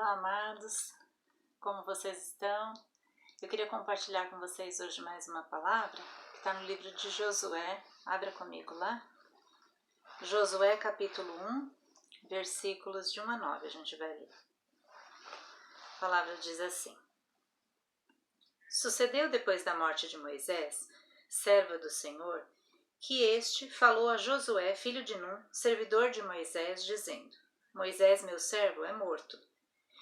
Olá, amados, como vocês estão? Eu queria compartilhar com vocês hoje mais uma palavra que está no livro de Josué. Abra comigo lá. Josué capítulo 1, versículos de 1 a 9, a gente vai ler. A palavra diz assim: Sucedeu depois da morte de Moisés, servo do Senhor, que este falou a Josué, filho de Num, servidor de Moisés, dizendo: Moisés, meu servo, é morto.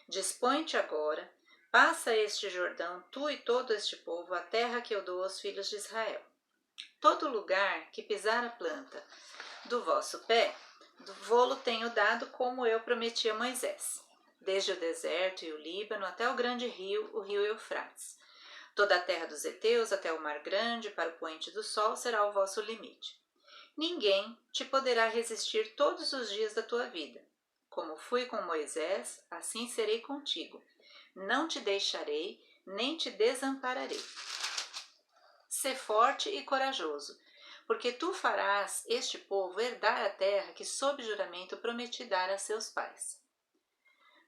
Dispõe-te agora, passa este Jordão, tu e todo este povo, a terra que eu dou aos filhos de Israel. Todo lugar que pisar a planta do vosso pé, vô-lo tenho dado como eu prometi a Moisés, desde o deserto e o Líbano até o grande rio, o rio Eufrates. Toda a terra dos heteus até o mar grande, para o poente do sol, será o vosso limite. Ninguém te poderá resistir todos os dias da tua vida. Como fui com Moisés, assim serei contigo. Não te deixarei, nem te desampararei. Sê forte e corajoso, porque tu farás este povo herdar a terra que sob juramento prometi dar a seus pais.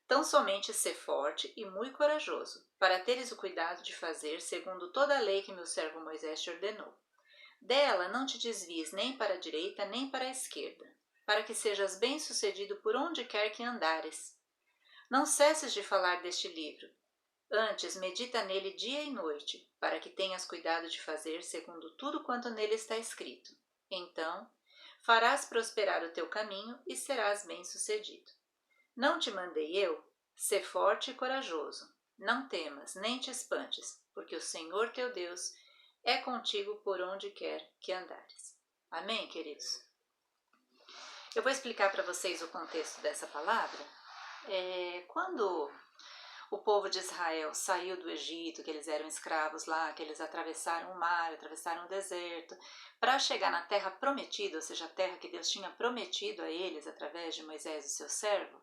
Tão somente sê forte e muito corajoso, para teres o cuidado de fazer segundo toda a lei que meu servo Moisés te ordenou. Dela não te desvies nem para a direita nem para a esquerda, para que sejas bem-sucedido por onde quer que andares. Não cesses de falar deste livro. Antes, medita nele dia e noite, para que tenhas cuidado de fazer segundo tudo quanto nele está escrito. Então, farás prosperar o teu caminho e serás bem-sucedido. Não te mandei eu? Sê forte e corajoso. Não temas, nem te espantes, porque o Senhor teu Deus é contigo por onde quer que andares. Amém, queridos? Eu vou explicar para vocês o contexto dessa palavra. Quando o povo de Israel saiu do Egito, que eles eram escravos lá, que eles atravessaram o mar, atravessaram o deserto, para chegar na terra prometida, ou seja, a terra que Deus tinha prometido a eles através de Moisés, o seu servo,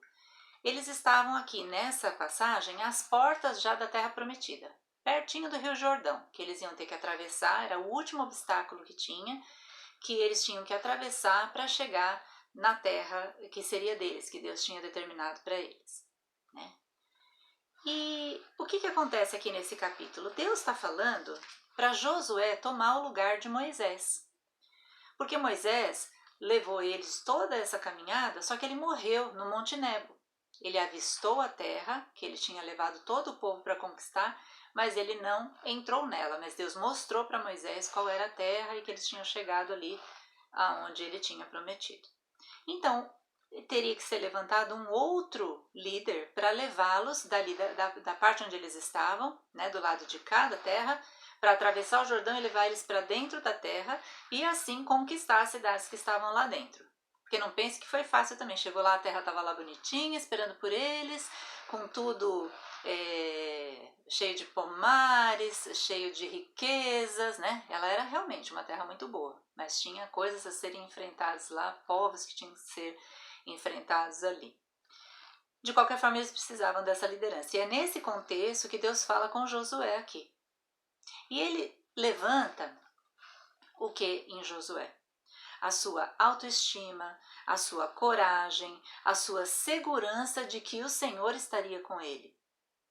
eles estavam aqui nessa passagem às portas já da terra prometida, pertinho do Rio Jordão, que eles iam ter que atravessar, era o último obstáculo que eles tinham que atravessar para chegar na terra que seria deles, que Deus tinha determinado para eles, né? E o que acontece aqui nesse capítulo? Deus está falando para Josué tomar o lugar de Moisés, porque Moisés levou eles toda essa caminhada, só que ele morreu no Monte Nebo. Ele avistou a terra, que ele tinha levado todo o povo para conquistar, mas ele não entrou nela. Mas Deus mostrou para Moisés qual era a terra e que eles tinham chegado ali aonde ele tinha prometido. Então, teria que ser levantado um outro líder para levá-los da parte onde eles estavam, né, do lado de cá da terra, para atravessar o Jordão e levar eles para dentro da terra e assim conquistar as cidades que estavam lá dentro. Porque não pense que foi fácil também. Chegou lá, a terra estava lá bonitinha, esperando por eles, com tudo cheio de pomares, cheio de riquezas, né? Ela era realmente uma terra muito boa, mas tinha coisas a serem enfrentadas lá, povos que tinham que ser enfrentados ali. De qualquer forma, eles precisavam dessa liderança. E é nesse contexto que Deus fala com Josué aqui. E ele levanta o que em Josué? A sua autoestima, a sua coragem, a sua segurança de que o Senhor estaria com ele,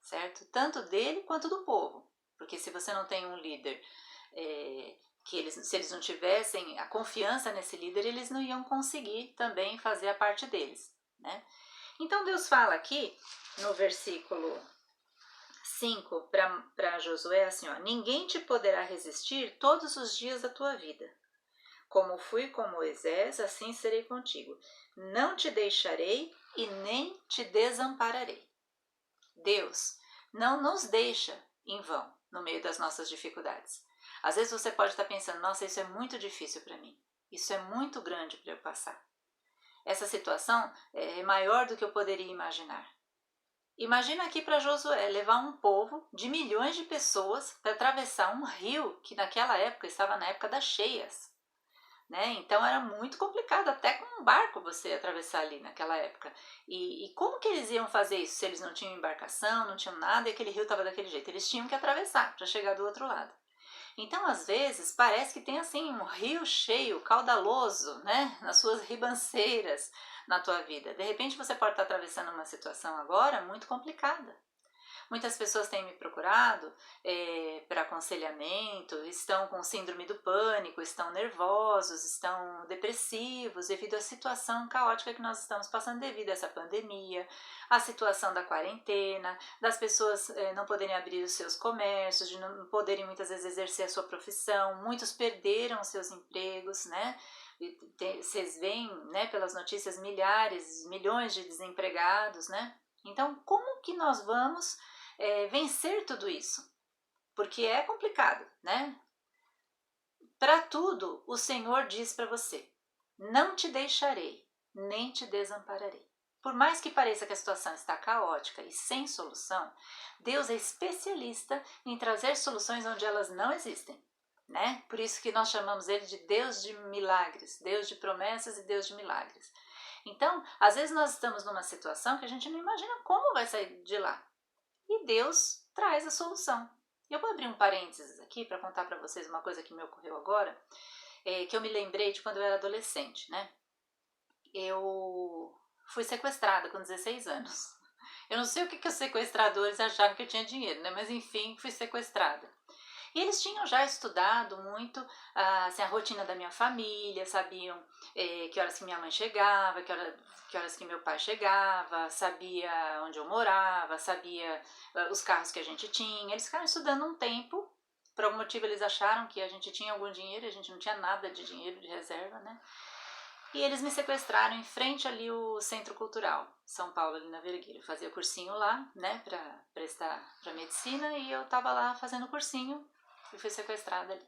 certo? Tanto dele quanto do povo. Porque se você não tem um líder, se eles não tivessem a confiança nesse líder, eles não iam conseguir também fazer a parte deles, né? Então Deus fala aqui no versículo 5 para Josué assim, ó: ninguém te poderá resistir todos os dias da tua vida. Como fui com Moisés, assim serei contigo. Não te deixarei e nem te desampararei. Deus não nos deixa em vão no meio das nossas dificuldades. Às vezes você pode estar pensando, nossa, isso é muito difícil para mim. Isso é muito grande para eu passar. Essa situação é maior do que eu poderia imaginar. Imagina aqui para Josué levar um povo de milhões de pessoas para atravessar um rio que naquela época estava na época das cheias. Né? Então era muito complicado, até com um barco você atravessar ali naquela época. E como que eles iam fazer isso se eles não tinham embarcação, não tinham nada e aquele rio estava daquele jeito? Eles tinham que atravessar para chegar do outro lado. Então, às vezes, parece que tem assim um rio cheio, caudaloso, né? Nas suas ribanceiras, na tua vida. De repente você pode estar atravessando uma situação agora muito complicada. Muitas pessoas têm me procurado para aconselhamento, estão com síndrome do pânico, estão nervosos, estão depressivos devido à situação caótica que nós estamos passando devido a essa pandemia, a situação da quarentena, das pessoas não poderem abrir os seus comércios, de não poderem muitas vezes exercer a sua profissão, muitos perderam os seus empregos, né? Vocês veem, né, pelas notícias, milhares, milhões de desempregados, né? Então, como que nós vamos vencer tudo isso? Porque é complicado, né? Para tudo, o Senhor diz para você: não te deixarei, nem te desampararei. Por mais que pareça que a situação está caótica e sem solução, Deus é especialista em trazer soluções onde elas não existem, né? Por isso que nós chamamos ele de Deus de milagres, Deus de promessas e Deus de milagres. Então, às vezes nós estamos numa situação que a gente não imagina como vai sair de lá. E Deus traz a solução. Eu vou abrir um parênteses aqui para contar para vocês uma coisa que me ocorreu agora, que eu me lembrei de quando eu era adolescente, né? Eu fui sequestrada com 16 anos. Eu não sei o que os sequestradores acharam que eu tinha dinheiro, né? Mas enfim, fui sequestrada. E eles tinham já estudado muito assim, a rotina da minha família, sabiam que horas que minha mãe chegava, que horas que meu pai chegava, sabia onde eu morava, sabia os carros que a gente tinha. Eles ficaram estudando um tempo, por algum motivo eles acharam que a gente tinha algum dinheiro, a gente não tinha nada de dinheiro de reserva, né? E eles me sequestraram em frente ali o Centro Cultural, São Paulo, ali na Vergueiro. Eu fazia cursinho lá, né, pra prestar pra medicina, e eu tava lá fazendo cursinho e fui sequestrada ali.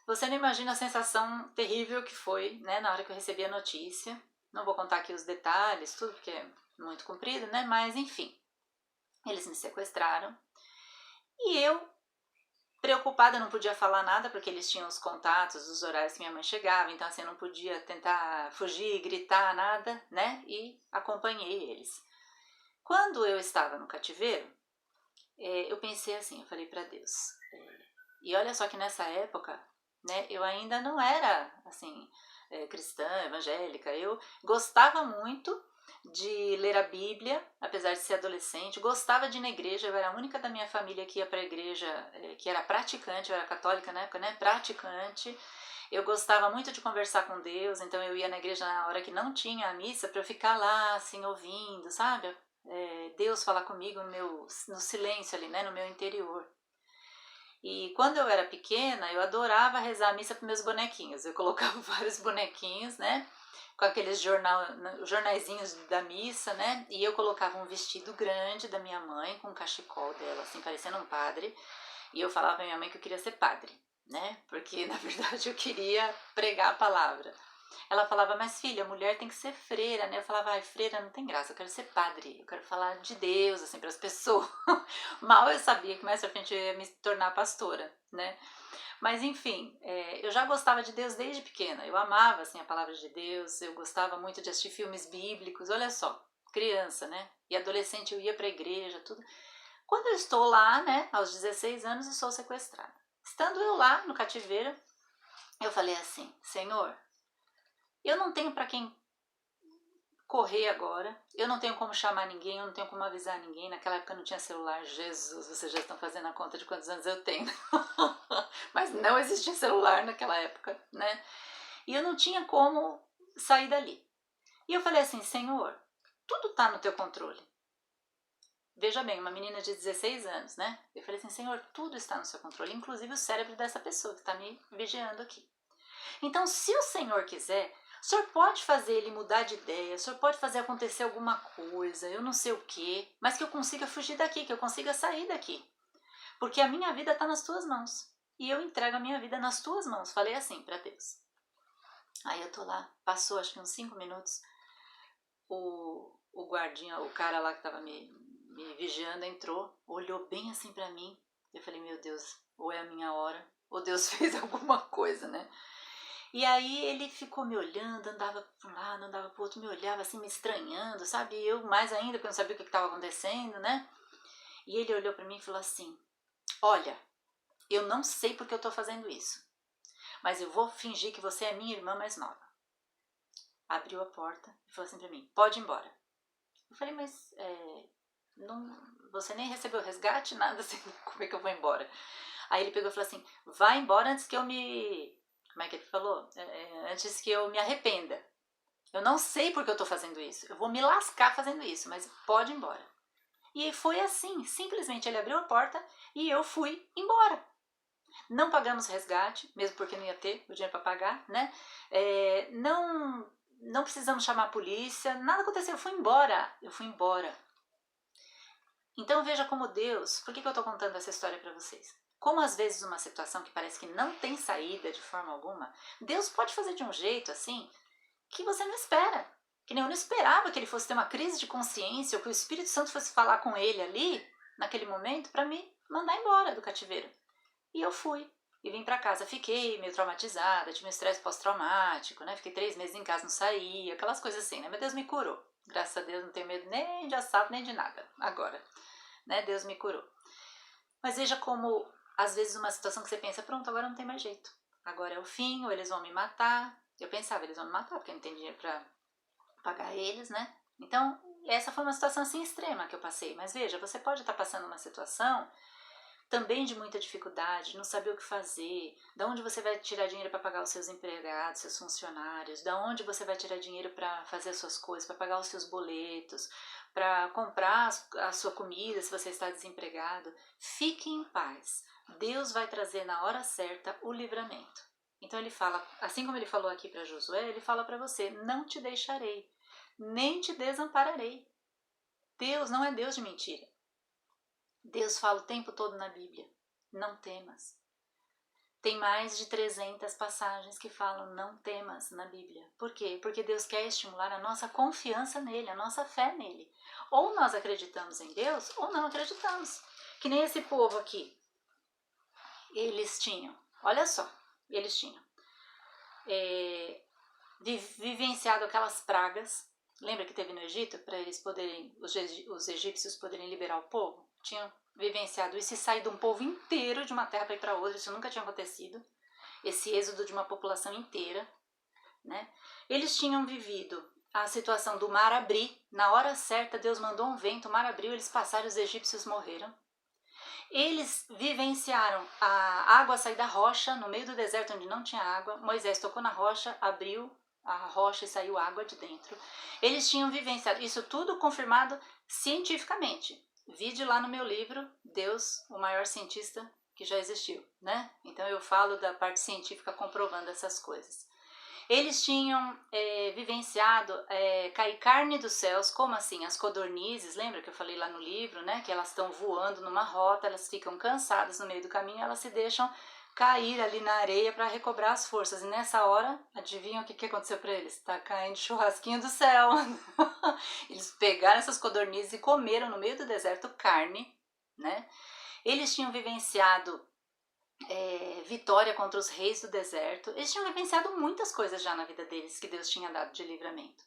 Você não imagina a sensação terrível que foi, né, na hora que eu recebi a notícia. Não vou contar aqui os detalhes, tudo, porque é muito comprido, né, mas enfim. Eles me sequestraram e eu, preocupada, não podia falar nada porque eles tinham os contatos dos horários que minha mãe chegava, então assim, eu não podia tentar fugir, gritar, nada, né? E acompanhei eles. Quando eu estava no cativeiro, eu pensei assim, eu falei para Deus, e olha só que nessa época, né, eu ainda não era, assim, cristã, evangélica, eu gostava muito de ler a Bíblia, apesar de ser adolescente, gostava de ir na igreja, eu era a única da minha família que ia para a igreja, que era praticante, eu era católica na época, né, praticante. Eu gostava muito de conversar com Deus, então eu ia na igreja na hora que não tinha a missa, para eu ficar lá, assim, ouvindo, sabe? Deus falar comigo no silêncio ali, né, no meu interior. E quando eu era pequena, eu adorava rezar a missa para meus bonequinhos. Eu colocava vários bonequinhos, né? Com aqueles jornaizinhos da missa, né? E eu colocava um vestido grande da minha mãe, com um cachecol dela, assim, parecendo um padre. E eu falava pra minha mãe que eu queria ser padre, né? Porque, na verdade, eu queria pregar a palavra. Ela falava, mas filha, mulher tem que ser freira, né? Eu falava, ai, freira não tem graça, eu quero ser padre, eu quero falar de Deus, assim, para as pessoas. Mal eu sabia que mais pra frente eu ia me tornar pastora, né? Mas enfim, eu já gostava de Deus desde pequena, eu amava, assim, a palavra de Deus, eu gostava muito de assistir filmes bíblicos, olha só, criança, né? E adolescente eu ia pra igreja, tudo. Quando eu estou lá, né, aos 16 anos, eu sou sequestrada. Estando eu lá no cativeiro, eu falei assim, Senhor, eu não tenho para quem correr agora, eu não tenho como chamar ninguém, eu não tenho como avisar ninguém. Naquela época não tinha celular. Jesus, vocês já estão fazendo a conta de quantos anos eu tenho. Mas não existia celular naquela época, né? E eu não tinha como sair dali. E eu falei assim, Senhor, tudo está no teu controle. Veja bem, uma menina de 16 anos, né? Eu falei assim, Senhor, tudo está no seu controle, inclusive o cérebro dessa pessoa que está me vigiando aqui. Então, se o Senhor quiser, o Senhor pode fazer ele mudar de ideia, o Senhor pode fazer acontecer alguma coisa, eu não sei o que, mas que eu consiga fugir daqui, que eu consiga sair daqui. Porque a minha vida está nas tuas mãos. E eu entrego a minha vida nas tuas mãos. Falei assim para Deus. Aí eu tô lá, passou acho que uns 5 minutos, o guardinha, o cara lá que tava me vigiando entrou, olhou bem assim para mim. Eu falei, meu Deus, ou é a minha hora, ou Deus fez alguma coisa, né? E aí ele ficou me olhando, andava para um lado, andava para o outro, me olhava assim, me estranhando, sabe? E eu mais ainda, porque eu não sabia o que estava acontecendo, né? E ele olhou para mim e falou assim, olha, eu não sei porque eu estou fazendo isso, mas eu vou fingir que você é minha irmã mais nova. abriu a porta e falou assim pra mim, pode ir embora. Eu falei, mas não, você nem recebeu resgate, nada assim, como é que eu vou embora? Aí ele pegou e falou assim, vai embora antes que eu me... Como é que ele falou? Antes que eu me arrependa. Eu não sei porque eu tô fazendo isso. Eu vou me lascar fazendo isso, mas pode ir embora. E foi assim, simplesmente ele abriu a porta e eu fui embora. Não pagamos resgate, mesmo porque não ia ter o dinheiro para pagar, né? Não precisamos chamar a polícia, nada aconteceu, eu fui embora. Então veja como Deus, por que eu estou contando essa história para vocês? Como às vezes uma situação que parece que não tem saída de forma alguma, Deus pode fazer de um jeito assim que você não espera. Que nem eu não esperava que ele fosse ter uma crise de consciência ou que o Espírito Santo fosse falar com ele ali, naquele momento, para me mandar embora do cativeiro. E eu fui. E vim pra casa. Fiquei meio traumatizada, tive um estresse pós-traumático, né? Fiquei 3 meses em casa, não saía, aquelas coisas assim, né? Mas Deus me curou. Graças a Deus, não tenho medo nem de assalto, nem de nada. Agora, né? Deus me curou. Mas veja como, às vezes, uma situação que você pensa, pronto, agora não tem mais jeito. Agora é o fim, ou eles vão me matar. Eu pensava, eles vão me matar, porque não tem dinheiro pra pagar eles, né? Então, essa foi uma situação assim extrema que eu passei. Mas veja, você pode estar passando uma situação também de muita dificuldade, não saber o que fazer, da onde você vai tirar dinheiro para pagar os seus empregados, seus funcionários, da onde você vai tirar dinheiro para fazer as suas coisas, para pagar os seus boletos, para comprar a sua comida se você está desempregado. Fique em paz. Deus vai trazer na hora certa o livramento. Então ele fala, assim como ele falou aqui para Josué, ele fala para você, não te deixarei, nem te desampararei. Deus não é Deus de mentira. Deus fala o tempo todo na Bíblia, não temas. Tem mais de 300 passagens que falam não temas na Bíblia. Por quê? Porque Deus quer estimular a nossa confiança nele, a nossa fé nele. Ou nós acreditamos em Deus, ou não acreditamos. Que nem esse povo aqui. Eles tinham, olha só, eles tinham vivenciado aquelas pragas. Lembra que teve no Egito? Para eles poderem, os egípcios poderem liberar o povo? Tinham vivenciado isso e sair de um povo inteiro de uma terra para ir para outra. Isso nunca tinha acontecido. Esse êxodo de uma população inteira, né? Eles tinham vivido a situação do mar abrir. Na hora certa, Deus mandou um vento, o mar abriu, eles passaram, os egípcios morreram. Eles vivenciaram a água sair da rocha, no meio do deserto onde não tinha água. Moisés tocou na rocha, abriu a rocha e saiu água de dentro. Eles tinham vivenciado, isso tudo confirmado cientificamente. Vide lá no meu livro, Deus, o maior cientista que já existiu, né? Então eu falo da parte científica comprovando essas coisas. Eles tinham vivenciado cair carne dos céus, como assim? As codornizes, lembra que eu falei lá no livro, né? Que elas estão voando numa rota, elas ficam cansadas no meio do caminho, elas se deixam cair ali na areia para recobrar as forças. E nessa hora, adivinha o que aconteceu para eles? Tá caindo churrasquinho do céu. Eles pegaram essas codornizes e comeram no meio do deserto carne, né? Eles tinham vivenciado vitória contra os reis do deserto. Eles tinham vivenciado muitas coisas já na vida deles que Deus tinha dado de livramento.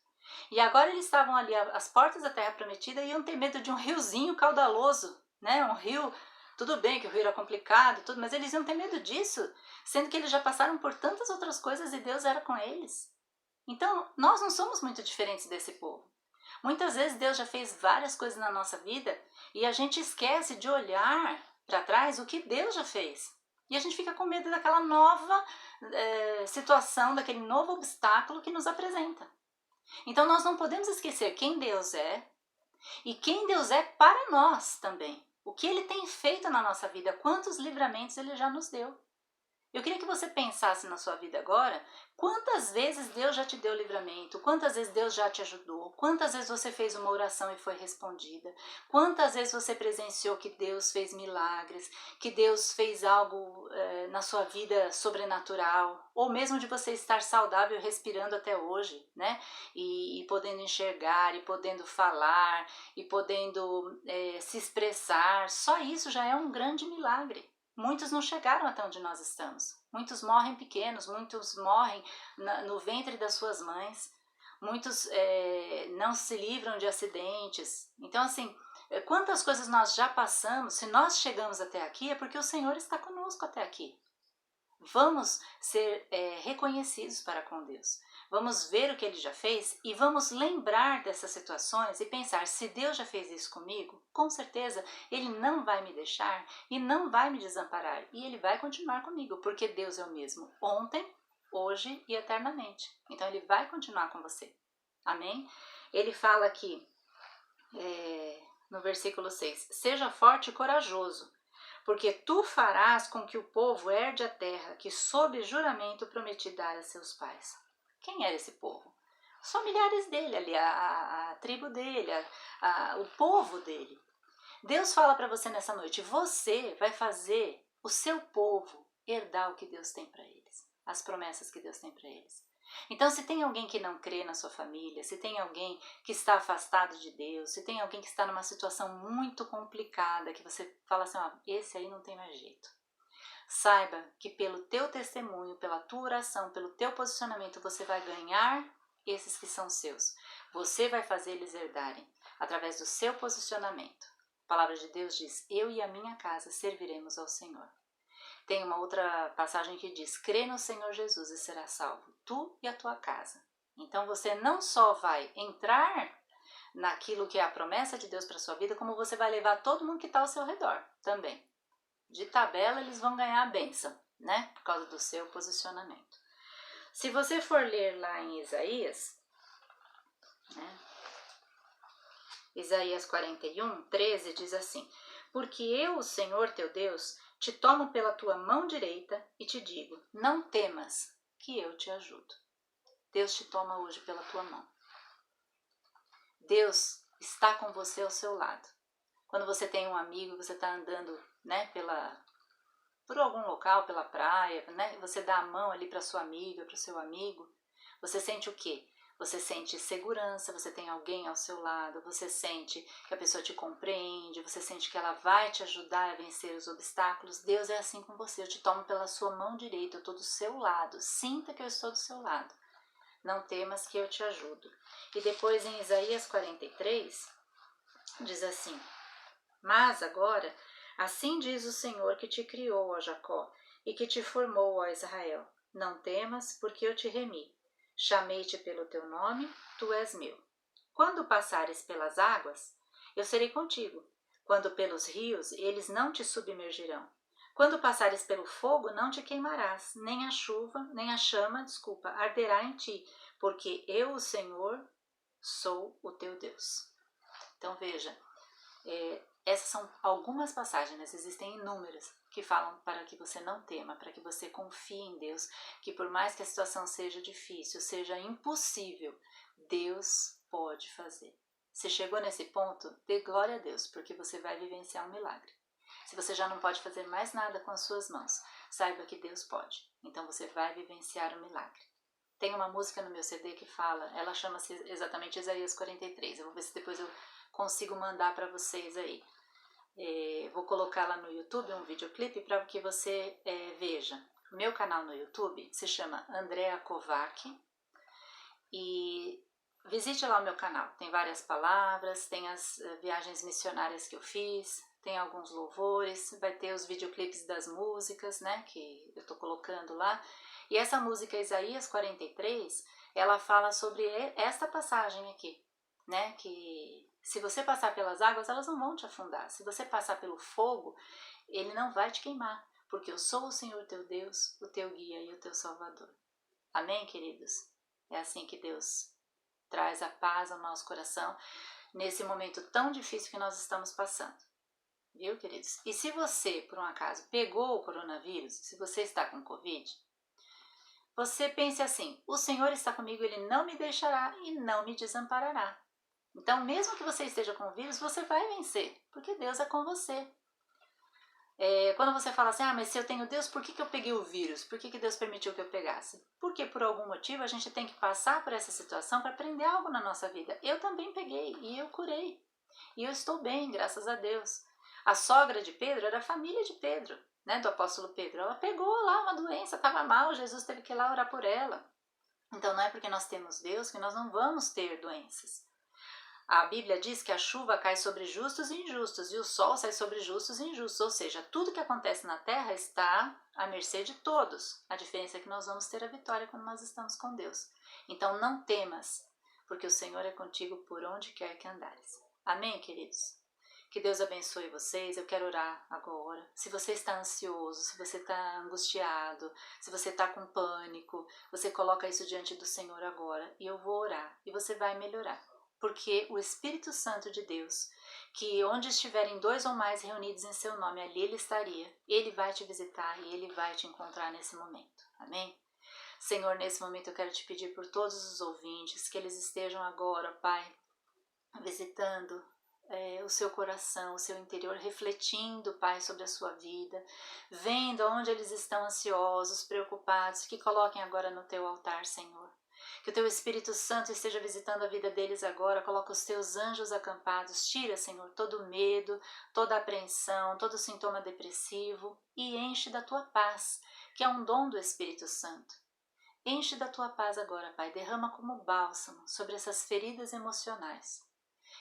E agora eles estavam ali às portas da terra prometida e iam ter medo de um riozinho caudaloso, né? Um rio, tudo bem que o rio era complicado, tudo, mas eles iam ter medo disso, sendo que eles já passaram por tantas outras coisas e Deus era com eles. Então, nós não somos muito diferentes desse povo. Muitas vezes Deus já fez várias coisas na nossa vida e a gente esquece de olhar para trás o que Deus já fez. E a gente fica com medo daquela nova situação, daquele novo obstáculo que nos apresenta. Então nós não podemos esquecer quem Deus é e quem Deus é para nós também. O que Ele tem feito na nossa vida, quantos livramentos Ele já nos deu. Eu queria que você pensasse na sua vida agora, quantas vezes Deus já te deu livramento, quantas vezes Deus já te ajudou, quantas vezes você fez uma oração e foi respondida, quantas vezes você presenciou que Deus fez milagres, que Deus fez algo na sua vida sobrenatural, ou mesmo de você estar saudável respirando até hoje, né? E podendo enxergar, e podendo falar, e podendo se expressar, só isso já é um grande milagre. Muitos não chegaram até onde nós estamos. Muitos morrem pequenos, muitos morrem no ventre das suas mães. Muitos não se livram de acidentes. Então, assim, quantas coisas nós já passamos, se nós chegamos até aqui, é porque o Senhor está conosco até aqui. Vamos ser reconhecidos para com Deus. Vamos ver o que ele já fez e vamos lembrar dessas situações e pensar, se Deus já fez isso comigo, com certeza ele não vai me deixar e não vai me desamparar. E ele vai continuar comigo, porque Deus é o mesmo ontem, hoje e eternamente. Então ele vai continuar com você. Amém? Ele fala aqui, no versículo 6, seja forte e corajoso, porque tu farás com que o povo herde a terra que sob juramento prometi dar a seus pais. Quem era esse povo? Os familiares dele ali, a tribo dele, o povo dele. Deus fala para você nessa noite, você vai fazer o seu povo herdar o que Deus tem para eles, as promessas que Deus tem para eles. Então, se tem alguém que não crê na sua família, se tem alguém que está afastado de Deus, se tem alguém que está numa situação muito complicada, que você fala assim, esse aí não tem mais jeito. Saiba que pelo teu testemunho, pela tua oração, pelo teu posicionamento, você vai ganhar esses que são seus. Você vai fazer eles herdarem através do seu posicionamento. A palavra de Deus diz, eu e a minha casa serviremos ao Senhor. Tem uma outra passagem que diz, crê no Senhor Jesus e serás salvo, tu e a tua casa. Então você não só vai entrar naquilo que é a promessa de Deus para a sua vida, como você vai levar todo mundo que está ao seu redor também. De tabela eles vão ganhar a bênção, né? Por causa do seu posicionamento. Se você for ler lá em Isaías, né? Isaías 41, 13 diz assim, porque eu, o Senhor teu Deus, te tomo pela tua mão direita e te digo, não temas, que eu te ajudo. Deus te toma hoje pela tua mão. Deus está com você ao seu lado. Quando você tem um amigo, você está andando, né, por algum local, pela praia, né, você dá a mão ali para sua amiga, para o seu amigo, você sente o quê? Você sente segurança, você tem alguém ao seu lado, você sente que a pessoa te compreende, você sente que ela vai te ajudar a vencer os obstáculos. Deus é assim com você, eu te tomo pela sua mão direita, eu estou do seu lado, sinta que eu estou do seu lado. Não temas que eu te ajudo. E depois em Isaías 43, diz assim, mas agora, assim diz o Senhor que te criou, ó Jacó, e que te formou, ó Israel, não temas, porque eu te remi. Chamei-te pelo teu nome, tu és meu. Quando passares pelas águas, eu serei contigo. Quando pelos rios, eles não te submergirão. Quando passares pelo fogo, não te queimarás, nem a chama, arderá em ti, porque eu, o Senhor, sou o teu Deus. Então veja, essas são algumas passagens, mas existem inúmeras que falam para que você não tema, para que você confie em Deus, que por mais que a situação seja difícil, seja impossível, Deus pode fazer. Se chegou nesse ponto, dê glória a Deus, porque você vai vivenciar um milagre. Se você já não pode fazer mais nada com as suas mãos, saiba que Deus pode. Então você vai vivenciar um milagre. Tem uma música no meu CD que fala, ela chama-se exatamente Isaías 43. Eu vou ver se depois eu consigo mandar para vocês aí. Vou colocar lá no YouTube um videoclipe para que você veja. Meu canal no YouTube se chama Andrea Kovac e visite lá o meu canal. Tem várias palavras, tem as viagens missionárias que eu fiz, tem alguns louvores, vai ter os videoclipes das músicas, né, que eu tô colocando lá. E essa música Isaías 43, ela fala sobre esta passagem aqui, né, que se você passar pelas águas, elas não vão te afundar. Se você passar pelo fogo, ele não vai te queimar, porque eu sou o Senhor teu Deus, o teu guia e o teu salvador. Amém, queridos? É assim que Deus traz a paz ao nosso coração nesse momento tão difícil que nós estamos passando. Viu, queridos? E se você, por um acaso, pegou o coronavírus, se você está com Covid, você pense assim, o Senhor está comigo, Ele não me deixará e não me desamparará. Então, mesmo que você esteja com o vírus, você vai vencer, porque Deus é com você. Quando você fala assim, mas se eu tenho Deus, por que eu peguei o vírus? Por que Deus permitiu que eu pegasse? Porque por algum motivo a gente tem que passar por essa situação para aprender algo na nossa vida. Eu também peguei e eu curei. E eu estou bem, graças a Deus. A sogra de Pedro era a família de Pedro, né, do apóstolo Pedro. Ela pegou lá uma doença, estava mal, Jesus teve que ir lá orar por ela. Então não é porque nós temos Deus que nós não vamos ter doenças. A Bíblia diz que a chuva cai sobre justos e injustos e o sol sai sobre justos e injustos, ou seja, tudo que acontece na terra está à mercê de todos. A diferença é que nós vamos ter a vitória quando nós estamos com Deus. Então não temas, porque o Senhor é contigo por onde quer que andares. Amém, queridos? Que Deus abençoe vocês. Eu quero orar agora. Se você está ansioso, se você está angustiado, se você está com pânico, você coloca isso diante do Senhor agora e eu vou orar e você vai melhorar. Porque o Espírito Santo de Deus, que onde estiverem 2 ou mais reunidos em seu nome, ali ele estaria. Ele vai te visitar e ele vai te encontrar nesse momento. Amém? Senhor, nesse momento eu quero te pedir por todos os ouvintes, que eles estejam agora, Pai, visitando o seu coração, o seu interior, refletindo, Pai, sobre a sua vida, vendo onde eles estão ansiosos, preocupados, que coloquem agora no teu altar, Senhor. Que o teu Espírito Santo esteja visitando a vida deles agora, coloca os teus anjos acampados, tira, Senhor, todo medo, toda apreensão, todo sintoma depressivo e enche da tua paz, que é um dom do Espírito Santo. Enche da tua paz agora, Pai, derrama como bálsamo sobre essas feridas emocionais.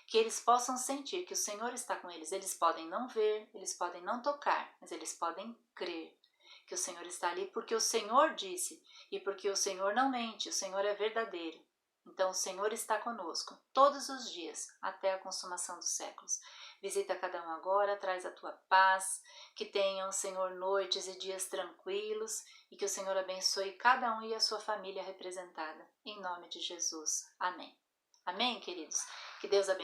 Que eles possam sentir que o Senhor está com eles. Eles podem não ver, eles podem não tocar, mas eles podem crer que o Senhor está ali, porque o Senhor disse, e porque o Senhor não mente, o Senhor é verdadeiro. Então o Senhor está conosco todos os dias, até a consumação dos séculos. Visita cada um agora, traz a tua paz, que tenham, Senhor, noites e dias tranquilos, e que o Senhor abençoe cada um e a sua família representada. Em nome de Jesus. Amém. Amém, queridos? Que Deus abençoe.